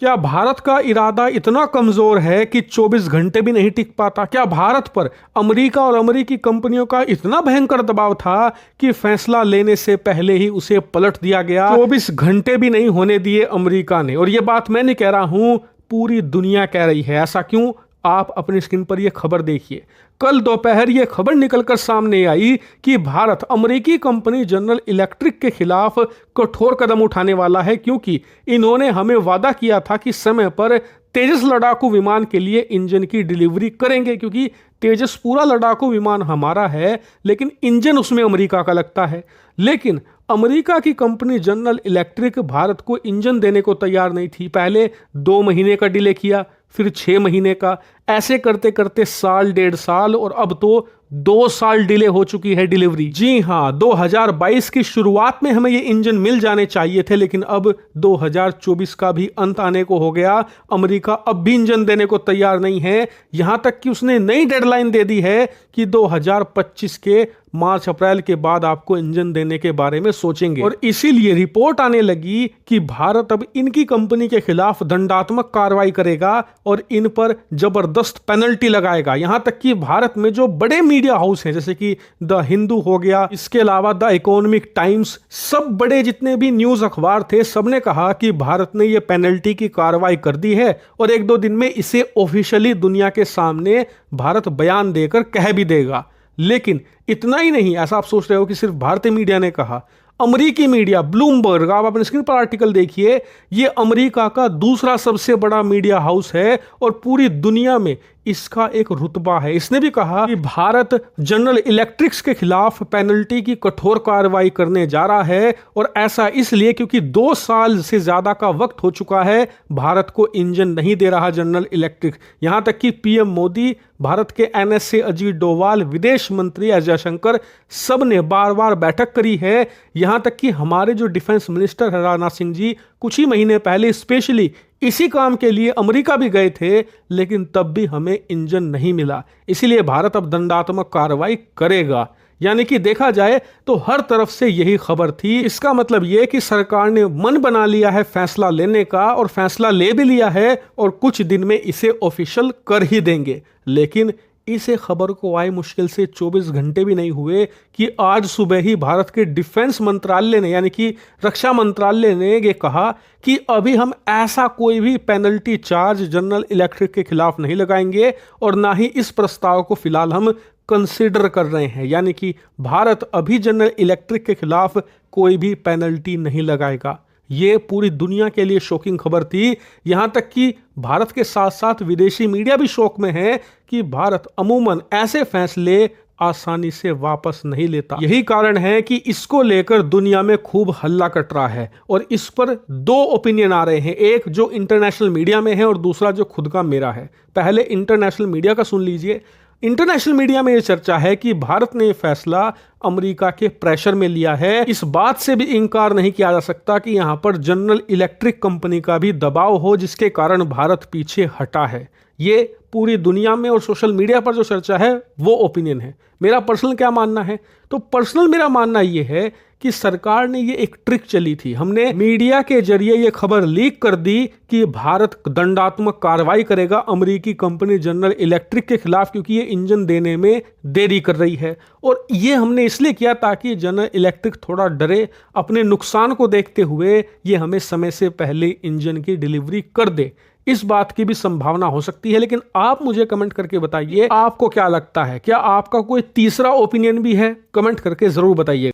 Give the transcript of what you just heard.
क्या भारत का इरादा इतना कमजोर है कि 24 घंटे भी नहीं टिक पाता? क्या भारत पर अमेरिका और अमेरिकी कंपनियों का इतना भयंकर दबाव था कि फैसला लेने से पहले ही उसे पलट दिया गया? 24 घंटे भी नहीं होने दिए अमेरिका ने। और ये बात मैं नहीं कह रहा हूं, पूरी दुनिया कह रही है। ऐसा क्यों? आप अपनी स्क्रीन पर यह खबर देखिए। कल दोपहर यह खबर निकलकर सामने आई कि भारत अमेरिकी कंपनी जनरल इलेक्ट्रिक के खिलाफ कठोर कदम उठाने वाला है, क्योंकि इन्होंने हमें वादा किया था कि समय पर तेजस लड़ाकू विमान के लिए इंजन की डिलीवरी करेंगे, क्योंकि तेजस पूरा लड़ाकू विमान हमारा है लेकिन इंजन उसमें अमेरिका का लगता है। लेकिन अमेरिका की कंपनी जनरल इलेक्ट्रिक भारत को इंजन देने को तैयार नहीं थी। पहले 2 महीने का डिले किया, फिर 6 महीने का, ऐसे करते करते साल 1.5 साल और अब तो 2 साल डिले हो चुकी है डिलीवरी। जी हाँ, 2022 की शुरुआत में हमें ये इंजन मिल जाने चाहिए थे, लेकिन अब 2024 का भी अंत आने को हो गया। अमेरिका अब भी इंजन देने को तैयार नहीं है। यहां तक कि उसने नई डेडलाइन दे दी है कि 2025 के मार्च अप्रैल के बाद आपको इंजन देने के बारे में सोचेंगे। और इसीलिए रिपोर्ट आने लगी कि भारत अब इनकी कंपनी के खिलाफ दंडात्मक कार्रवाई करेगा और इन पर जबरदस्त पेनल्टी लगाएगा। यहां तक कि भारत में जो बड़े मीडिया हाउस हैं, जैसे कि द हिंदू हो गया, इसके अलावा द इकोनॉमिक टाइम्स, सब बड़े जितने भी न्यूज अखबार थे, सबने कहा कि भारत ने यह पेनल्टी की कार्रवाई कर दी है और 1-2 दिन में इसे ऑफिशियली दुनिया के सामने भारत बयान देकर कह भी देगा। लेकिन इतना ही नहीं, ऐसा आप सोच रहे हो कि सिर्फ भारतीय मीडिया ने कहा। अमेरिकी मीडिया ब्लूमबर्ग, आप अपने स्क्रीन पर आर्टिकल देखिए, ये अमेरिका का दूसरा सबसे बड़ा मीडिया हाउस है और पूरी दुनिया में इसका एक रुतबा है। इसने भी कहा कि भारत जनरल इलेक्ट्रिक्स के खिलाफ पेनल्टी की कठोर कार्रवाई करने जा रहा है, और ऐसा इसलिए क्योंकि 2 साल से ज्यादा का वक्त हो चुका है भारत को इंजन नहीं दे रहा जनरल इलेक्ट्रिक। यहां तक कि पीएम मोदी, भारत के एनएसए अजीत डोवाल, विदेश मंत्री एस जयशंकर, सब ने बार बार बैठक करी है। यहां तक कि हमारे जो डिफेंस मिनिस्टर है राजनाथ सिंह जी, कुछ ही महीने पहले स्पेशली इसी काम के लिए अमेरिका भी गए थे, लेकिन तब भी हमें इंजन नहीं मिला। इसीलिए भारत अब दंडात्मक कार्रवाई करेगा। यानी कि देखा जाए तो हर तरफ से यही खबर थी। इसका मतलब यह कि सरकार ने मन बना लिया है फैसला लेने का, और फैसला ले भी लिया है और कुछ दिन में इसे ऑफिशियल कर ही देंगे। लेकिन इसे खबर को आए मुश्किल से 24 घंटे भी नहीं हुए कि आज सुबह ही भारत के डिफेंस मंत्रालय ने, यानी कि रक्षा मंत्रालय ने ये कहा कि अभी हम ऐसा कोई भी पेनल्टी चार्ज जनरल इलेक्ट्रिक के खिलाफ नहीं लगाएंगे और ना ही इस प्रस्ताव को फिलहाल हम कंसिडर कर रहे हैं। यानी कि भारत अभी जनरल इलेक्ट्रिक के खिलाफ कोई भी पेनल्टी नहीं लगाएगा। ये पूरी दुनिया के लिए शॉकिंग खबर थी। यहां तक कि भारत के साथ साथ विदेशी मीडिया भी शौक में है कि भारत अमूमन ऐसे फैसले आसानी से वापस नहीं लेता। यही कारण है कि इसको लेकर दुनिया में खूब हल्ला कट रहा है और इस पर 2 ओपिनियन आ रहे हैं, एक जो इंटरनेशनल मीडिया में है और दूसरा जो खुद का मेरा है। पहले इंटरनेशनल मीडिया का सुन लीजिए। इंटरनेशनल मीडिया में यह चर्चा है कि भारत ने यह फैसला अमेरिका के प्रेशर में लिया है। इस बात से भी इनकार नहीं किया जा सकता कि यहां पर जनरल इलेक्ट्रिक कंपनी का भी दबाव हो, जिसके कारण भारत पीछे हटा है। ये पूरी दुनिया में और सोशल मीडिया पर जो चर्चा है वो ओपिनियन है। मेरा पर्सनल क्या मानना है? तो पर्सनल मेरा मानना ये है कि सरकार ने ये एक ट्रिक चली थी। हमने मीडिया के जरिए ये खबर लीक कर दी कि भारत दंडात्मक कार्रवाई करेगा अमेरिकी कंपनी जनरल इलेक्ट्रिक के खिलाफ, क्योंकि ये इंजन देने में देरी कर रही है। और ये हमने इसलिए किया ताकि जनरल इलेक्ट्रिक थोड़ा डरे, अपने नुकसान को देखते हुए ये हमें समय से पहले इंजन की डिलीवरी कर दे। इस बात की भी संभावना हो सकती है। लेकिन आप मुझे कमेंट करके बताइए आपको क्या लगता है। क्या आपका कोई तीसरा ओपिनियन भी है? कमेंट करके जरूर बताइए।